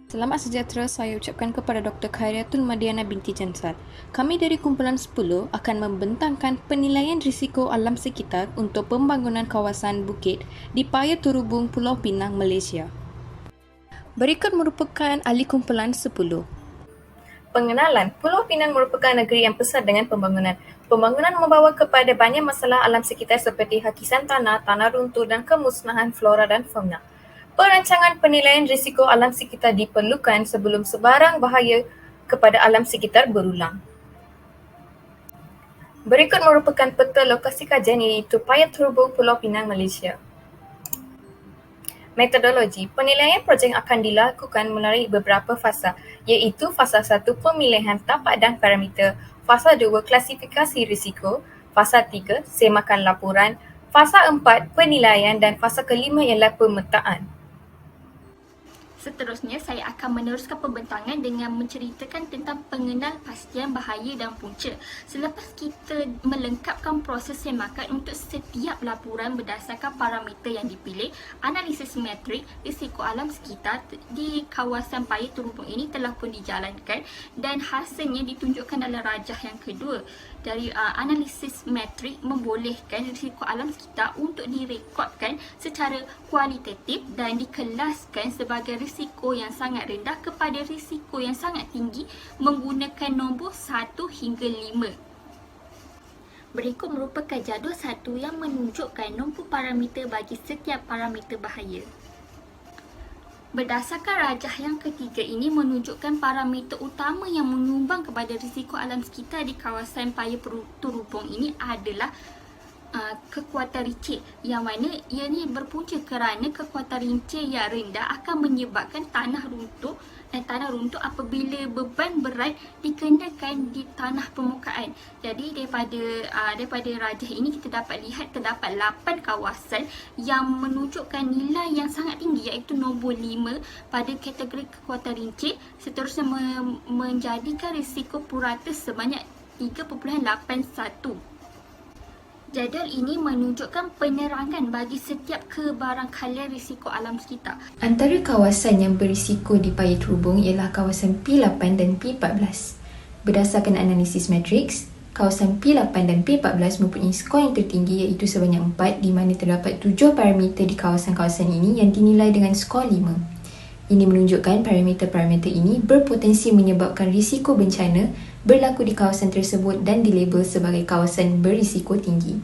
Selamat sejahtera saya ucapkan kepada Dr. Khairiatul Madiana binti Jansat. Kami dari kumpulan 10 akan membentangkan penilaian risiko alam sekitar untuk pembangunan kawasan bukit di Paya Turubung, Pulau Pinang, Malaysia. Berikut merupakan ahli kumpulan 10. Pengenalan, Pulau Pinang merupakan negeri yang pesat dengan pembangunan. Pembangunan membawa kepada banyak masalah alam sekitar seperti hakisan tanah, tanah runtuh dan kemusnahan flora dan fauna. Perancangan penilaian risiko alam sekitar diperlukan sebelum sebarang bahaya kepada alam sekitar berulang. Berikut merupakan peta lokasi kajian iaitu Paya Turubung, Pulau Pinang, Malaysia. Metodologi, penilaian projek akan dilakukan melalui beberapa fasa, iaitu fasa 1 pemilihan tapak dan parameter, fasa 2 klasifikasi risiko, fasa 3 semakan laporan, fasa 4 penilaian dan fasa kelima ialah pemetaan. Seterusnya, saya akan meneruskan pembentangan dengan menceritakan tentang pengenalpastian bahaya dan punca. Selepas kita melengkapkan proses semakan untuk setiap laporan berdasarkan parameter yang dipilih, analisis metrik risiko alam sekitar di kawasan Paya Turubung ini telah pun dijalankan dan hasilnya ditunjukkan dalam rajah yang kedua. Dari analisis metrik membolehkan risiko alam sekitar untuk direkodkan secara kualitatif dan dikelaskan sebagai risiko yang sangat rendah kepada risiko yang sangat tinggi menggunakan nombor 1 hingga 5. Berikut merupakan jadual 1 yang menunjukkan nombor parameter bagi setiap parameter bahaya. Berdasarkan rajah yang ketiga ini menunjukkan parameter utama yang menyumbang kepada risiko alam sekitar di kawasan Paya Turubung ini adalah kekuatan rincit, yang mana ia ni berpunca kerana kekuatan rincit yang rendah akan menyebabkan tanah runtuh apabila beban berat dikenakan di tanah permukaan. Jadi daripada rajah ini kita dapat lihat terdapat 8 kawasan yang menunjukkan nilai yang sangat tinggi iaitu nombor 5 pada kategori kekuatan rincit, seterusnya menjadikan risiko purata sebanyak 3.81. Jadual ini menunjukkan penerangan bagi setiap kebarangkalian risiko alam sekitar. Antara kawasan yang berisiko di Paya Turubung ialah kawasan P8 dan P14. Berdasarkan analisis matriks, kawasan P8 dan P14 mempunyai skor yang tertinggi iaitu sebanyak 4, di mana terdapat 7 parameter di kawasan-kawasan ini yang dinilai dengan skor 5. Ini menunjukkan parameter-parameter ini berpotensi menyebabkan risiko bencana berlaku di kawasan tersebut dan dilabel sebagai kawasan berisiko tinggi.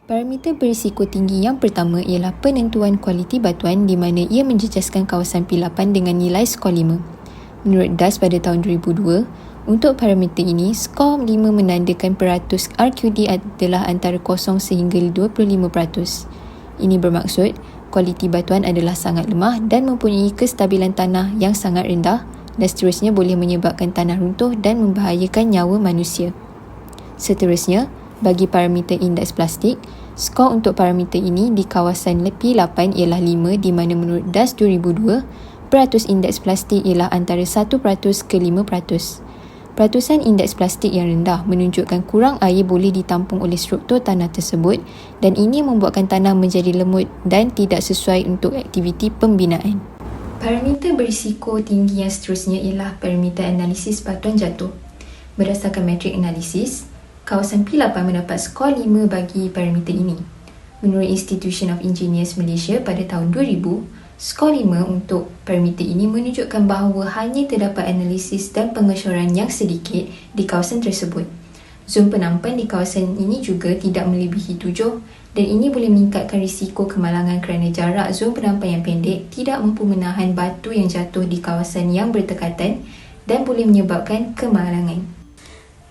Parameter berisiko tinggi yang pertama ialah penentuan kualiti batuan di mana ia menjejaskan kawasan P8 dengan nilai skor 5. Menurut DAS pada tahun 2002, untuk parameter ini, skor 5 menandakan peratus RQD adalah antara 0 sehingga 25%. Ini bermaksud, kualiti batuan adalah sangat lemah dan mempunyai kestabilan tanah yang sangat rendah dan seterusnya boleh menyebabkan tanah runtuh dan membahayakan nyawa manusia. Seterusnya, bagi parameter indeks plastik, skor untuk parameter ini di kawasan P8 ialah 5 di mana menurut DAS 2002, peratus indeks plastik ialah antara 1% ke 5%. Peratusan indeks plastik yang rendah menunjukkan kurang air boleh ditampung oleh struktur tanah tersebut dan ini membuatkan tanah menjadi lemut dan tidak sesuai untuk aktiviti pembinaan. Parameter berisiko tinggi yang seterusnya ialah parameter analisis batuan jatuh. Berdasarkan metrik analisis, kawasan P8 mendapat skor 5 bagi parameter ini. Menurut Institution of Engineers Malaysia pada tahun 2000, skor 5 untuk parameter ini menunjukkan bahawa hanya terdapat analisis dan pengesyuaran yang sedikit di kawasan tersebut. Zon penampan di kawasan ini juga tidak melebihi 7 dan ini boleh meningkatkan risiko kemalangan kerana jarak zon penampan yang pendek tidak mampu menahan batu yang jatuh di kawasan yang berdekatan dan boleh menyebabkan kemalangan.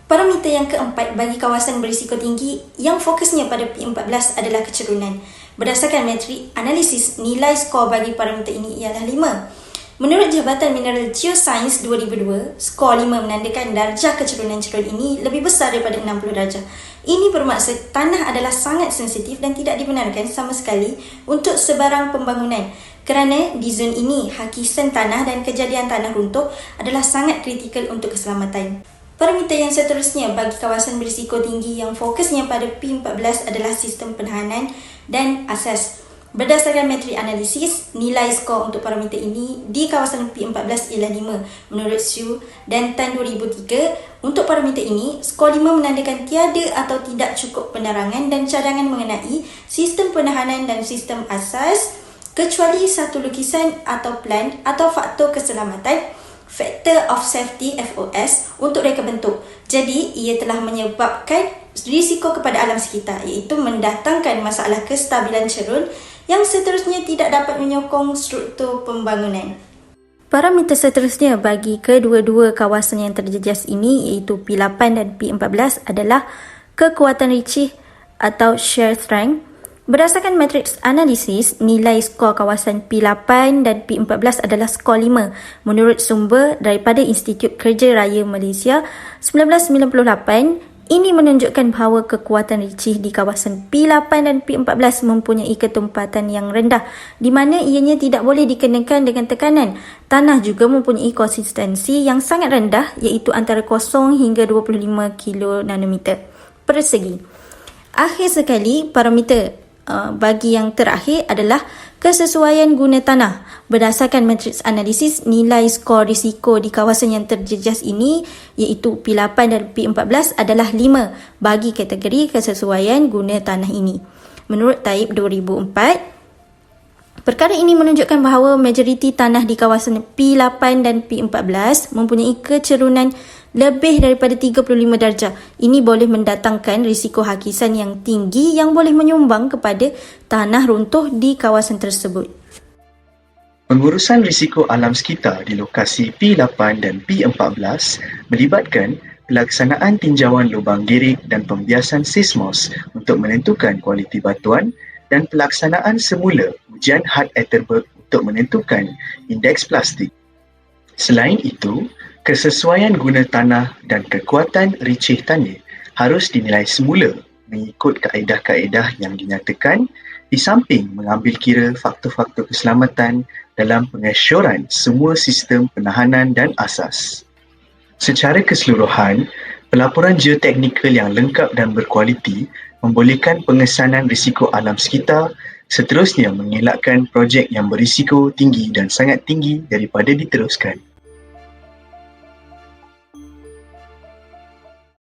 Parameter yang keempat bagi kawasan berisiko tinggi yang fokusnya pada P14 adalah kecerunan. Berdasarkan metrik analisis, nilai skor bagi parameter ini ialah 5. Menurut Jabatan Mineral Geosains 2002, skor 5 menandakan darjah kecerunan cerun ini lebih besar daripada 60 darjah. Ini bermaksud tanah adalah sangat sensitif dan tidak dibenarkan sama sekali untuk sebarang pembangunan. Kerana di zon ini, hakisan tanah dan kejadian tanah runtuh adalah sangat kritikal untuk keselamatan. Parameter yang seterusnya bagi kawasan berisiko tinggi yang fokusnya pada P14 adalah sistem penahanan dan asas. Berdasarkan metrik analisis, nilai skor untuk parameter ini di kawasan P14 ialah 5 menurut Xu dan Tan 2003. Untuk parameter ini, skor 5 menandakan tiada atau tidak cukup penerangan dan cadangan mengenai sistem penahanan dan sistem asas kecuali satu lukisan atau plan atau faktor keselamatan Factor of Safety FOS untuk reka bentuk. Jadi, ia telah menyebabkan risiko kepada alam sekitar iaitu mendatangkan masalah kestabilan cerun yang seterusnya tidak dapat menyokong struktur pembangunan. Parameter seterusnya bagi kedua-dua kawasan yang terjejas ini iaitu P8 dan P14 adalah kekuatan ricih atau shear strength. Berdasarkan matriks analisis, nilai skor kawasan P8 dan P14 adalah skor 5 menurut sumber daripada Institut Kerja Raya Malaysia 1998. Ini menunjukkan bahawa kekuatan ricih di kawasan P8 dan P14 mempunyai ketumpatan yang rendah di mana ianya tidak boleh dikenakan dengan tekanan. Tanah juga mempunyai konsistensi yang sangat rendah iaitu antara 0 hingga 25 kN/meter persegi. Akhir sekali, parameter bagi yang terakhir adalah kesesuaian guna tanah. Berdasarkan matriks analisis, nilai skor risiko di kawasan yang terjejas ini iaitu P8 dan P14 adalah 5 bagi kategori kesesuaian guna tanah ini. Menurut Taib 2004, perkara ini menunjukkan bahawa majoriti tanah di kawasan P8 dan P14 mempunyai kecerunan lebih daripada 35 darjah. Ini boleh mendatangkan risiko hakisan yang tinggi yang boleh menyumbang kepada tanah runtuh di kawasan tersebut. Pengurusan risiko alam sekitar di lokasi P8 dan P14 melibatkan pelaksanaan tinjauan lubang girik dan pembiasan seismos untuk menentukan kualiti batuan dan pelaksanaan semula ujian Hart-Atterberg untuk menentukan indeks plastik. Selain itu, kesesuaian guna tanah dan kekuatan ricih tanah harus dinilai semula mengikut kaedah-kaedah yang dinyatakan di samping mengambil kira faktor-faktor keselamatan dalam pengesyoran semua sistem penahanan dan asas. Secara keseluruhan, pelaporan geoteknikal yang lengkap dan berkualiti membolehkan pengesanan risiko alam sekitar, seterusnya mengelakkan projek yang berisiko tinggi dan sangat tinggi daripada diteruskan.